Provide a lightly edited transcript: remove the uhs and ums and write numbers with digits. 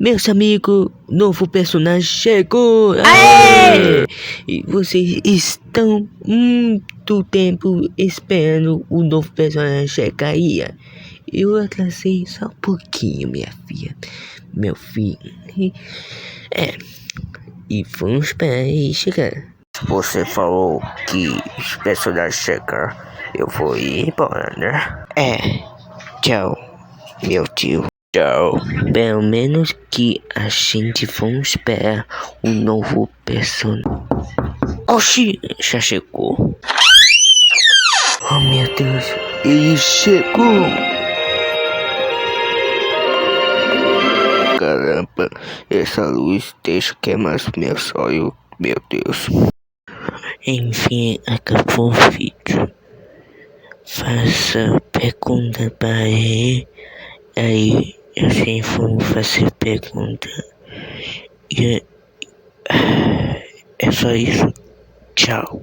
Meus amigos, novo personagem chegou! Aê! E vocês estão muito tempo esperando o novo personagem chegar aí. Eu atrasei só um pouquinho, minha filha. Meu filho. E vamos esperar ele chegar. Você falou que os personagens chegar, eu vou ir embora, né? Tchau, meu tio. Tchau. Pelo menos que a gente vamos esperar o novo personagem. Oxi, já chegou. Oh meu Deus, ele chegou. Caramba, essa luz deixa queimar meus olhos, meu Deus. Enfim, acabou o vídeo. Faça pergunta para ele. Aí eu sempre vou fazer pergunta. E é só isso. Tchau.